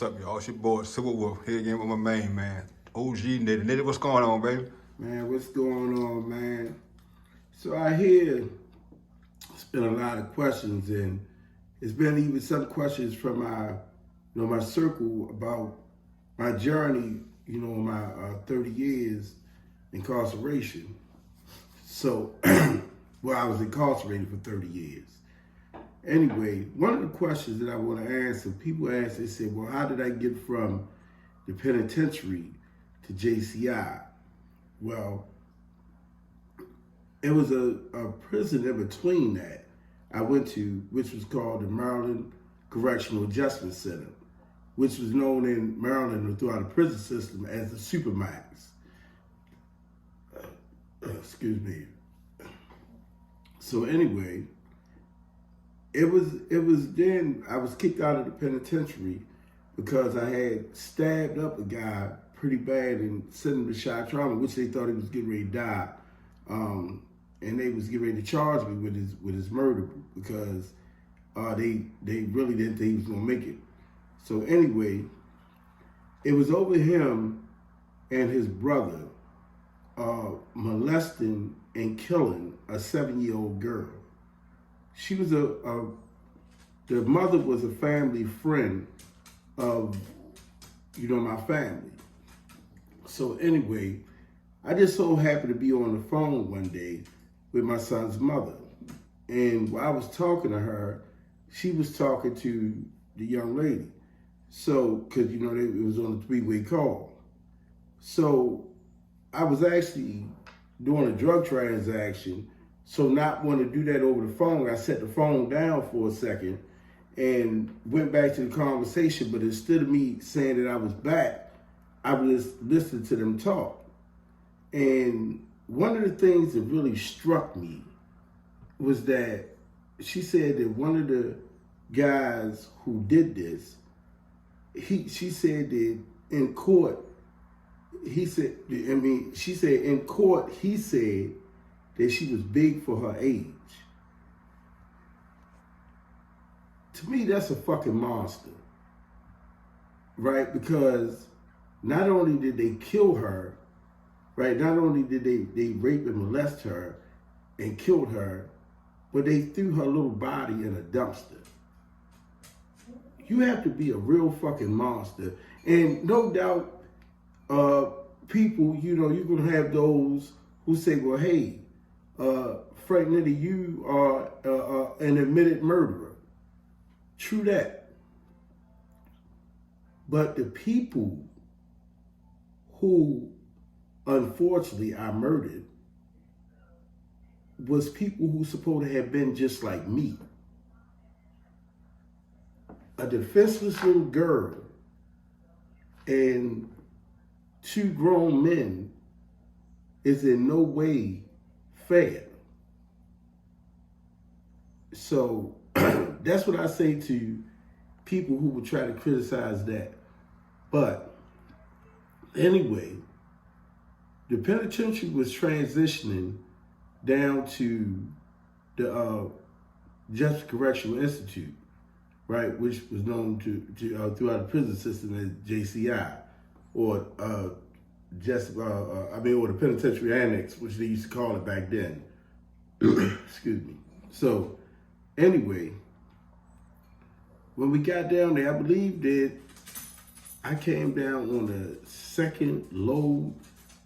What's up, y'all? It's your boy, Civil Wolf, here again with my main man, OG Nitty. Nitty, what's going on, baby? Man, what's going on, man? So I hear it's been a lot of questions, and it's been even some questions from my circle about my journey, my 30 years incarceration. So, well, I was incarcerated for 30 years. Anyway, one of the questions that I want to answer, people ask, they say, well, how did I get from the penitentiary to JCI? Well, it was a prison in between that I went to, which was called the Maryland Correctional Adjustment Center, which was known in Maryland or throughout the prison system as the Supermax. Excuse me. So anyway, it was then I was kicked out of the penitentiary because I had stabbed up a guy pretty bad and sent him to shock trauma, which they thought he was getting ready to die. And they was getting ready to charge me with his murder because they really didn't think he was gonna make it. So anyway, it was over him and his brother molesting and killing a 7-year-old girl. She was the mother was a family friend of, my family. So anyway, I just so happened to be on the phone one day with my son's mother. And while I was talking to her, she was talking to the young lady. So, because, it was on a 3-way call. So I was actually doing a drug transaction. So not want to do that over the phone, I set the phone down for a second and went back to the conversation. But instead of me saying that I was back, I was just listening to them talk. And one of the things that really struck me was that she said that one of the guys who did this, she said that in court, she said in court, he said that she was big for her age. To me, that's a fucking monster, right? Because not only did they kill her, right? Not only did they rape and molest her and killed her, but they threw her little body in a dumpster. You have to be a real fucking monster. And no doubt, people, you're going to have those who say, well, hey, Frank Nitty, you are an admitted murderer. True that. But the people who unfortunately I murdered was people who supposed to have been just like me. A defenseless little girl and 2 grown men is in no way fair. So that's what I say to people who would try to criticize that. But anyway, the penitentiary was transitioning down to the Justice Correctional Institute, right, which was known to throughout the prison system as JCI, or or the Penitentiary Annex, which they used to call it back then. Excuse me. So anyway, when we got down there, I believe that I came down on the second load,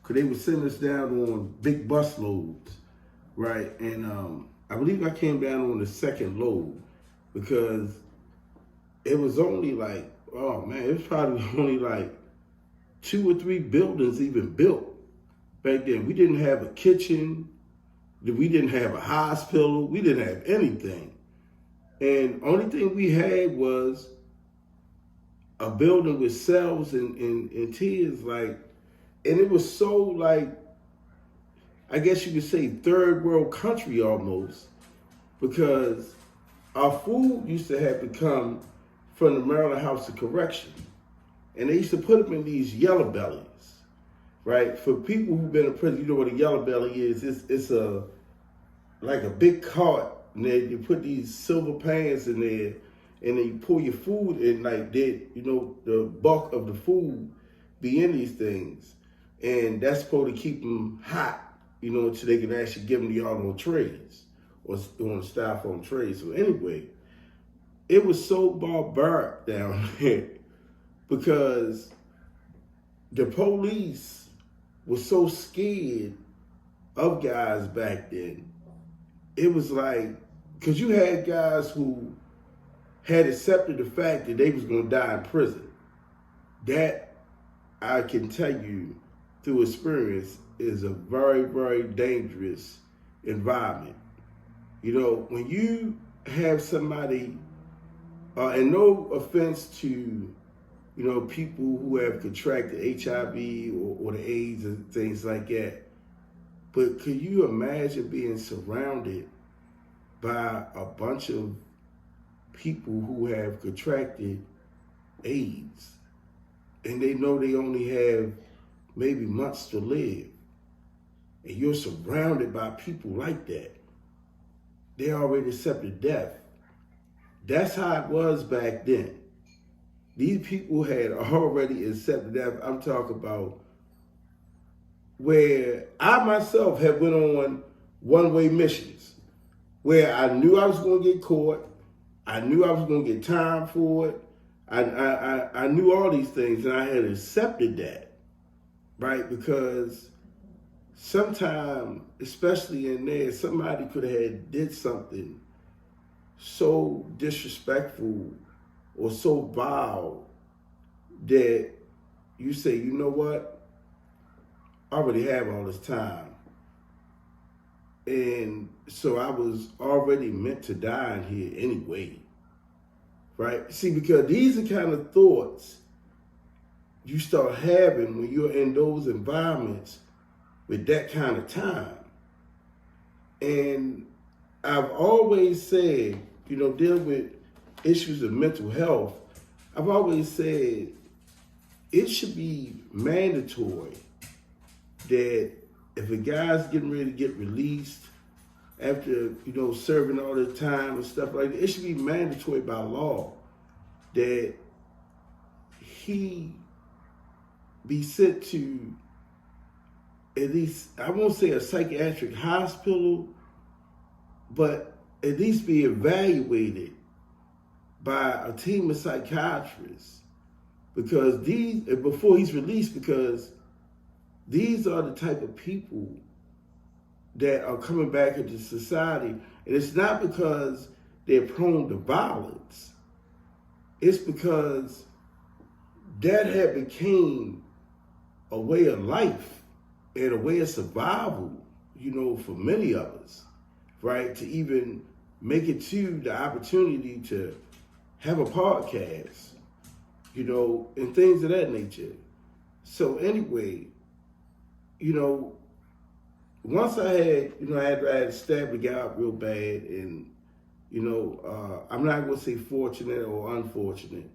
because they would send us down on big bus loads, right? And I believe I came down on the second load because it was only like, it was probably only like 2 or 3 buildings even built back then. We didn't have a kitchen. We didn't have a hospital. We didn't have anything. And only thing we had was a building with cells and tiers, and it was so like, I guess you could say third world country almost, because our food used to have to come from the Maryland House of Correction. And they used to put them in these yellow bellies, right? For people who've been in prison, you know what a yellow belly is. It's like a big cart, and then you put these silver pans in there, and then you pour your food in like that, the bulk of the food be in these things. And that's supposed to keep them hot, until they can actually give them to y'all on trays or on styrofoam trays. So anyway, it was so barbaric down there because the police was so scared of guys back then. It was like, because you had guys who had accepted the fact that they was going to die in prison. That, I can tell you through experience, is a very, very dangerous environment. When you have somebody, and no offense to, people who have contracted HIV or the AIDS and things like that, but could you imagine being surrounded by a bunch of people who have contracted AIDS and they know they only have maybe months to live, and you're surrounded by people like that? They already accepted death. That's how it was back then. These people had already accepted death. I'm talking about where I myself have went on one-way missions where I knew I was going to get caught. I knew I was going to get time for it. I knew all these things, and I had accepted that, right? Because sometimes, especially in there, somebody could have did something so disrespectful or so vile that you say, you know what? I already have all this time. And so I was already meant to die in here anyway, right? See, because these are kind of thoughts you start having when you're in those environments with that kind of time. And I've always said, dealing with issues of mental health, I've always said it should be mandatory that if a guy's getting ready to get released after, serving all the time and stuff like that, it should be mandatory by law that he be sent to at least, I won't say a psychiatric hospital, but at least be evaluated by a team of psychiatrists before he's released, because these are the type of people that are coming back into society. And it's not because they're prone to violence. It's because that had became a way of life and a way of survival, for many of us, right? To even make it to the opportunity to have a podcast, and things of that nature. So anyway, once I had, I had stabbed the guy up real bad, and, I'm not going to say fortunate or unfortunate.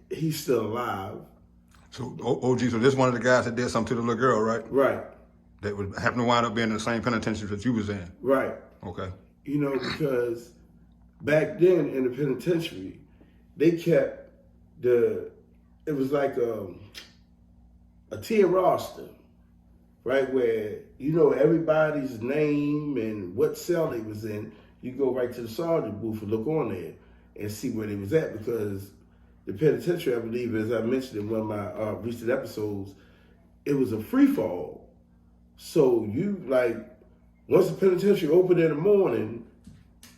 He's still alive. So, OG, so this one of the guys that did something to the little girl, right? Right. That would happen to wind up being in the same penitentiary that you was in. Right. Okay. Because back then in the penitentiary, they kept it was like a tier roster, right? Where, everybody's name and what cell they was in. You go right to the sergeant booth and look on there and see where they was at, because the penitentiary, I believe, as I mentioned in one of my recent episodes, it was a free fall. So once the penitentiary opened in the morning,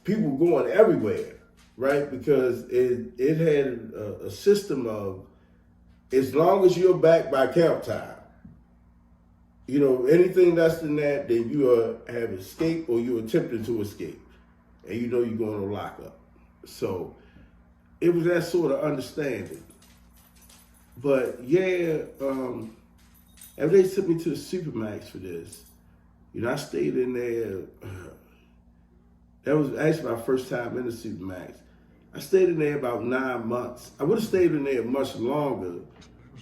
people were going everywhere, right? Because it had a system of, as long as you're back by count time, anything less than that, then you have escaped or you're attempting to escape. And you're going to lock up. So it was that sort of understanding. But yeah, and they took me to the Supermax for this. I stayed in there. That was actually my first time in the Supermax. I stayed in there about 9 months. I would have stayed in there much longer,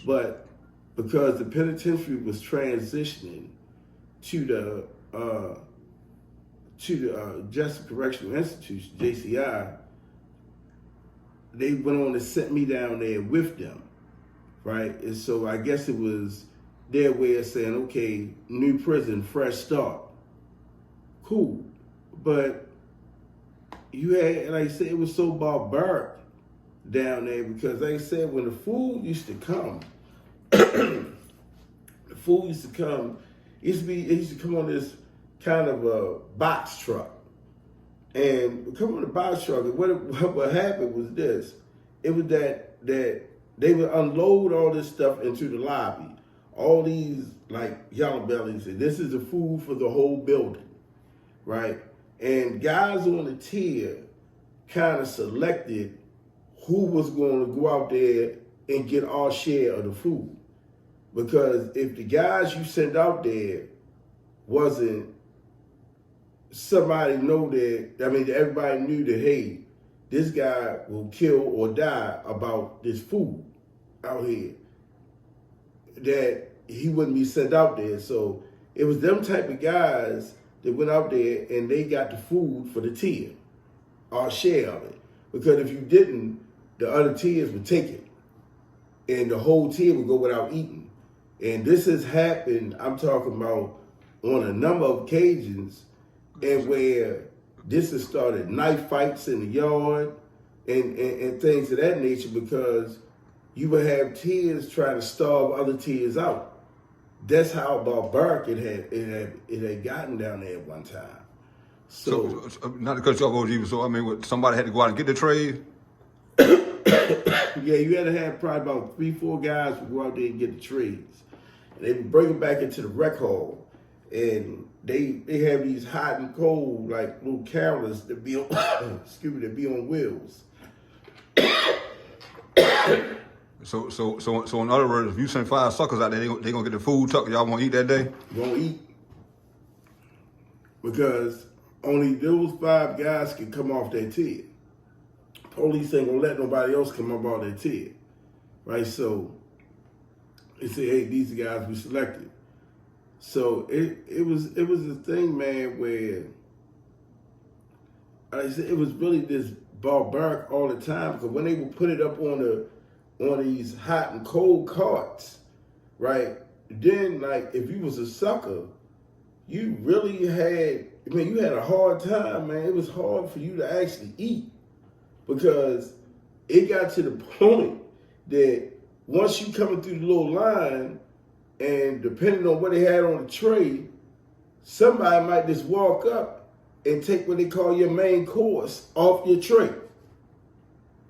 but because the penitentiary was transitioning to the Justice Correctional Institution, JCI, they went on and sent me down there with them, right? And so I guess it was their way of saying, okay, new prison, fresh start. Cool. But you had, like I said, it was so barbaric down there because, like I said, when the food used to come, it used to come on this kind of a box truck. And come on the box truck, and what happened was this. It was that they would unload all this stuff into the lobby. All these like yellow bellies, and this is the food for the whole building, right? And guys on the tier kind of selected who was going to go out there and get our share of the food. Because if the guys you sent out there wasn't somebody everybody knew that, hey, this guy will kill or die about this food out here, that he wouldn't be sent out there. So it was them type of guys that went out there and they got the food for the tier, our share of it. Because if you didn't, the other tiers would take it. And the whole tier would go without eating. And this has happened, I'm talking about on a number of occasions, and where this has started knife fights in the yard and things of that nature, because you would have tiers trying to starve other tiers out. That's how barbaric it had gotten down there at one time. So not to cut you off, OG, so I mean, somebody had to go out and get the trade? Yeah, you had to have probably about 3-4 guys who go out there and get the trades. And they would bring them back into the rec hall. And they have these hot and cold, like little counters that be on, that be on wheels. So in other words, if you send 5 suckers out there, they gonna get the food truck. Y'all won't eat that day? Won't eat. Because only those 5 guys can come off that tier. Police ain't gonna let nobody else come up off that tier. Right? So they say, hey, these are the guys we selected. So it was a thing, man, where I said it was really this barbaric all the time, because when they would put it up on these hot and cold carts, right? Then, like, if you was a sucker, you really had, you had a hard time, man. It was hard for you to actually eat, because it got to the point that once you coming through the little line, and depending on what they had on the tray, somebody might just walk up and take what they call your main course off your tray.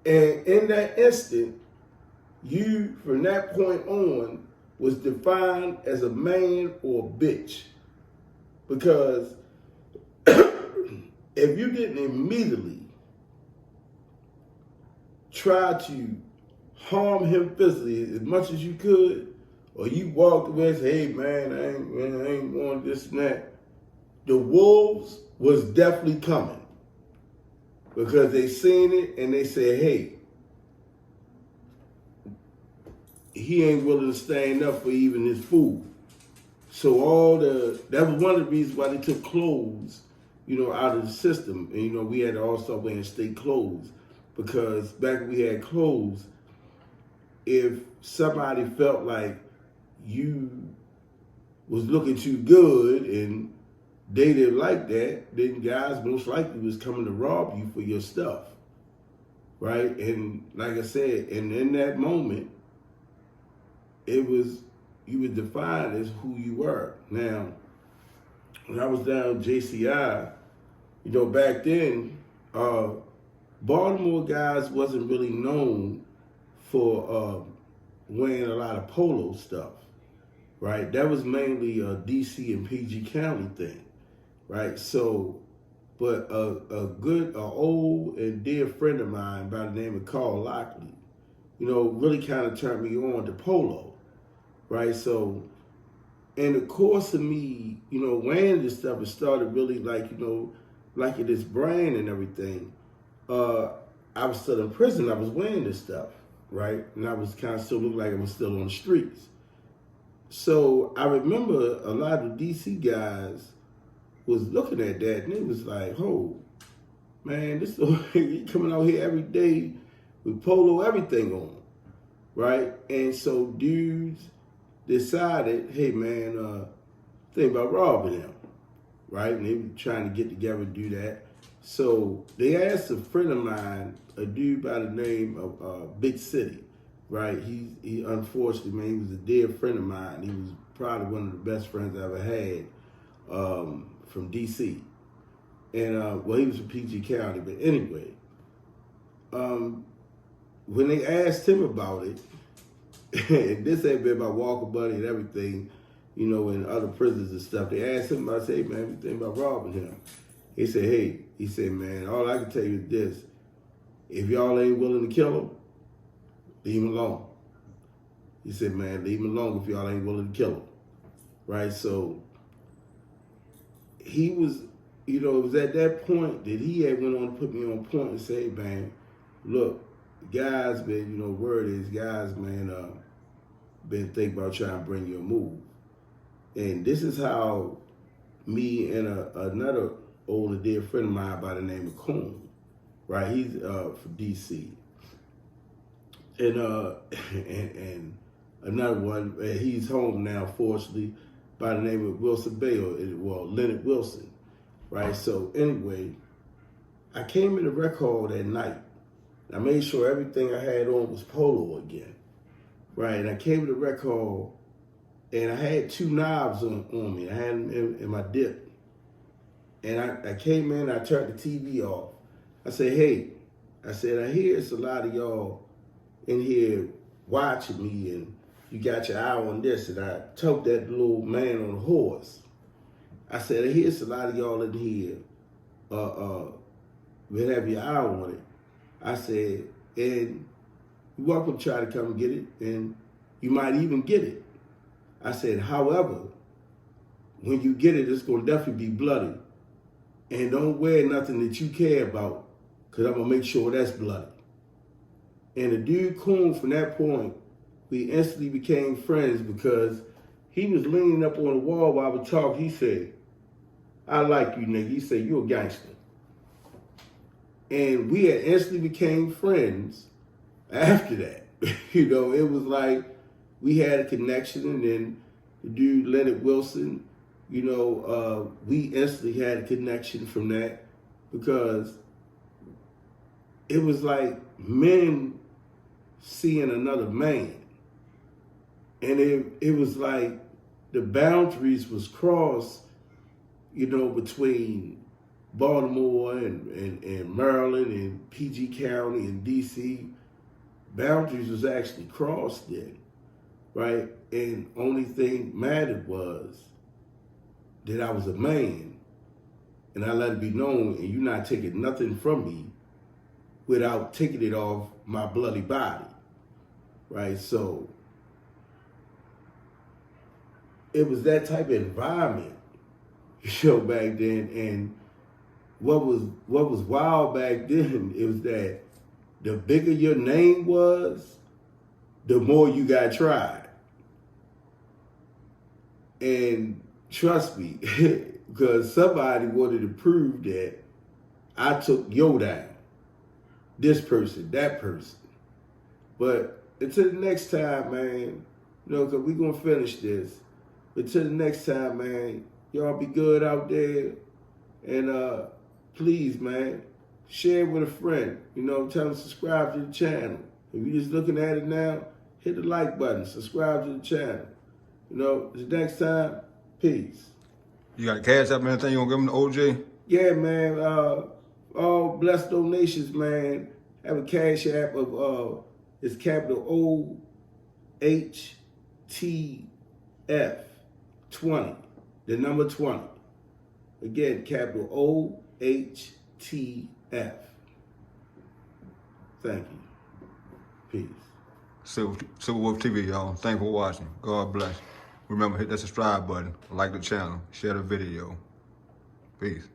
And in that instant, you, from that point on, was defined as a man or a bitch. Because if you didn't immediately try to harm him physically as much as you could, or you walked away and said, hey, man, I ain't want this and that, the wolves was definitely coming. Because they seen it and they said, hey, he ain't willing to stand up for even his food. So that was one of the reasons why they took clothes, out of the system. And, we had to all start wearing state clothes. Because back when we had clothes, if somebody felt like you was looking too good and they didn't like that, then guys most likely was coming to rob you for your stuff, right? And like I said, and in that moment, you were defined as who you were. Now, when I was down JCI, back then, Baltimore guys wasn't really known for wearing a lot of polo stuff. Right, that was mainly a DC and PG County thing, right? So, but an old and dear friend of mine by the name of Carl Lockley, really kind of turned me on to polo, right? So, in the course of me, wearing this stuff, it started really liking this brand and everything. I was still in prison. I was wearing this stuff, right? And I was kind of still looked like I was still on the streets. So I remember a lot of DC guys was looking at that and it was like, oh, man, this he coming out here every day with polo everything on, right? And so dudes decided, hey man, think about robbing him, right? And they were trying to get together and do that. So they asked a friend of mine, a dude by the name of Big City, right? He unfortunately, man, he was a dear friend of mine. He was probably one of the best friends I ever had from DC. And, well, he was from PG County, but anyway, when they asked him about it, and this had been my Walker Buddy and everything, you know, in other prisons and stuff, they asked him, I said, hey, man, what you think about robbing him? He said, man, all I can tell you is this. If y'all ain't willing to kill him, leave him alone. He said, man, leave him alone if y'all ain't willing to kill him. Right? So he was, you know, it was at that point that he had went on to put me on point and say, man, look, guys, man, you know, word is guys, man, been thinking about trying to bring you a move. And this is how me and another older dear friend of mine by the name of Coon, right? He's from DC. And another one, he's home now, fortunately, by the name of Wilson Bale, well, Leonard Wilson, right? So anyway, I came in the rec hall that night. I made sure everything I had on was polo again, right? And I came to the rec hall, and I had 2 knives on me. I had them in my dip. And I came in, I turned the TV off. I said, hey, I hear it's a lot of y'all in here watching me, and you got your eye on this. And I told that little man on the horse. I said, I hear it's a lot of y'all in here will have your eye on it. I said, and you're welcome to try to come and get it, and you might even get it. I said, however, when you get it, it's going to definitely be bloody. And don't wear nothing that you care about, because I'm going to make sure that's bloody. And the dude Coon, from that point, we instantly became friends because he was leaning up on the wall while I would talk. He said, I like you, nigga. He said, you a gangster. And we had instantly became friends after that. You know, it was like we had a connection, and then the dude, Leonard Wilson, you know, we instantly had a connection from that because it was like men seeing another man. And it was like the boundaries was crossed, you know, between Baltimore and Maryland and PG County and DC. Boundaries was actually crossed then, right? And only thing mattered was that I was a man, and I let it be known, and you're not taking nothing from me without taking it off my bloody body, right? So it was that type of environment, you know, back then. And what was wild back then, it was that the bigger your name was, the more you got tried. And trust me, because somebody wanted to prove that I took yo down, this person, that person. But until the next time, man, you know, because we're going to finish this. But until the next time, man, y'all be good out there. And please, man, share it with a friend. You know, tell them to subscribe to the channel. If you're just looking at it now, hit the like button, subscribe to the channel. You know, until next time, peace. You got a cash app, anything you gonna give them to OJ? Yeah, man. All blessed donations, man. Have a cash app of it's capital OHTF 20, the number 20. Again, capital OHTF. Thank you. Peace. Silver Wolf TV, y'all. Thanks for watching. God bless. Remember, hit that subscribe button, like the channel, share the video. Peace.